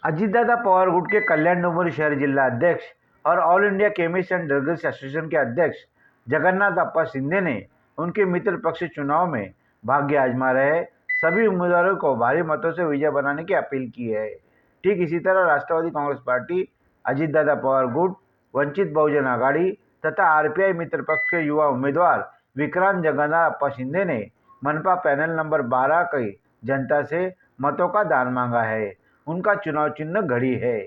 अजीतदादा पवार गुट के कल्याण डोंबिवली शहर जिला अध्यक्ष और All India chemist and drugs association के अध्यक्ष जगन्नाथ अप्पा शिंदे ने उनके मित्र पक्ष चुनाव में भाग्य आजमा रहे सभी उम्मीदवारों को भारी मतों से विजय बनाने की अपील की है। ठीक इसी तरह राष्ट्रवादी कांग्रेस पार्टी, अजीतदादा पवार गुट, वंचित बहुजन आघाड़ी तथा आरपीआई मित्र पक्ष के युवा उम्मीदवार विक्रांत जगन्नाथ अप्पा शिंदे ने मनपा पैनल नंबर 12 की जनता से मतों का दान मांगा है। उनका चुनाव चिन्ह घड़ी है।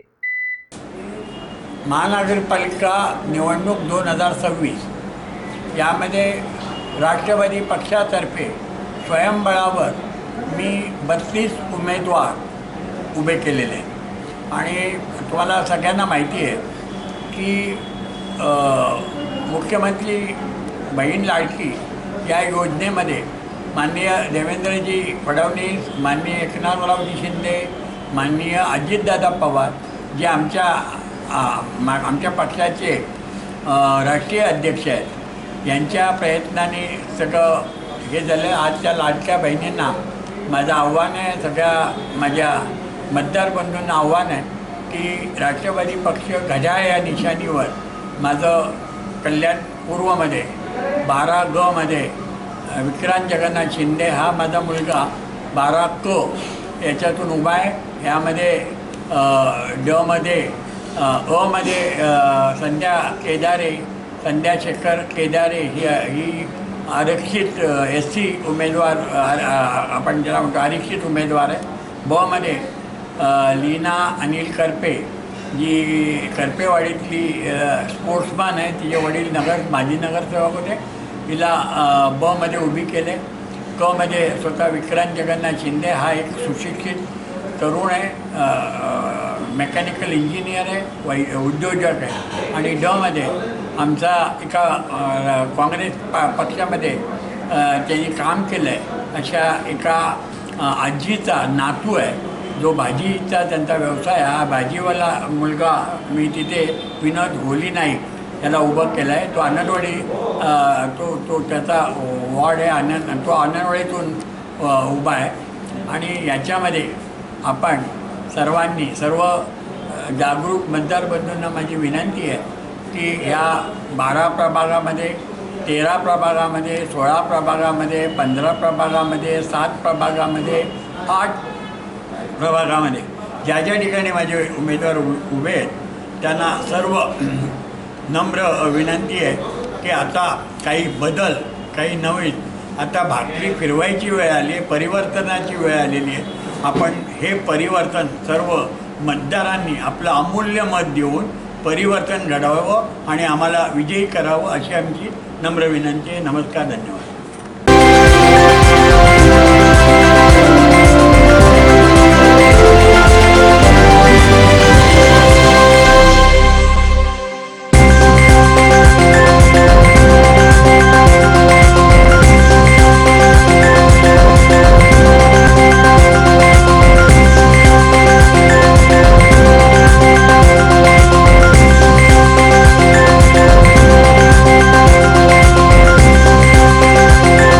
महानगरपालिका निवडणूक 2026 यामध्ये राष्ट्रवादी पक्षातर्फे स्वयंबळावर मी 32 उमेदवार उभे केलेले आणि तुम्हाला सगळ्यांना माहिती आहे की मुख्यमंत्री बहीण लाडकी या योजनेमध्ये माननीय देवेंद्रजी फडणवीस, माननीय एकनाथरावजी शिंदे, माननीय अजितदादा पवार जे आमच्या पक्षाचे राष्ट्रीय अध्यक्ष आहेत यांच्या प्रयत्नाने सगळं हे झालं। आजच्या लाडक्या बहिणींना माझं आव्हान आहे, सगळ्या माझ्या मतदार बंधूंना आव्हान आहे की राष्ट्रवादी पक्ष घड्याळ या निशाणीवर माझं कल्याण पूर्वमध्ये 12 मध्ये विक्रांत जगन्नाथ शिंदे हा माझा मुलगा 12 याच्यातून उभा आहे। यामध्ये मध्ये संध्या केदारे, संध्या शेखर केदारे ही आरक्षित SC उमेदवार, आपण ज्याला म्हणतो आरक्षित उमेदवार आहे। मध्ये लीना अनिल करपे जी करपेवाडीतली स्पोर्ट्समॅन आहे, तिचे वडील माजी नगरसेवक होते, तिला मध्ये उभी केले। मध्ये स्वतः विक्रांत जगन्नाथ शिंदे हा एक सुशिक्षित तरुण आहे, मेकॅनिकल इंजिनियर आहे, उद्योजक आहे। आणि मध्ये आमचा एका काँग्रेस पक्षामध्ये त्यांनी काम केलं आहे अशा एका आजीचा नातू आहे जो भाजीचा त्यांचा व्यवसाय, हा भाजीवाला मुलगा मी तिथे विनोद होली नाईक त्याला उभं केलं आहे। तो आनंदवाडी तो त्याचा वॉर्ड आहे, तो आनंदवाडीतून उभा आहे। आणि याच्यामध्ये आपण सर्वांनी, सर्व जागरूक मतदार बंधूंना माझी विनंती आहे की या 12 प्रभागामध्ये, 13 प्रभागामध्ये, 16 प्रभागामध्ये, 15 प्रभागामध्ये, 7 प्रभागामध्ये, 8 प्रभागामध्ये ज्या ज्या ठिकाणी माझे उमेदवार उभे आहेत त्यांना सर्व नम्र विनंती आहे की आता काही बदल, काही नवीन, आता भाकरी फिरवायची वेळ आली आहे, परिवर्तनाची वेळ आलेली आहे। आपण हे परिवर्तन सर्व मतदारांनी आपलं अमूल्य मत देऊन परिवर्तन घडवावं आणि आम्हाला विजयी करावं अशी आमची नम्र विनंती आहे। नमस्कार, धन्यवाद।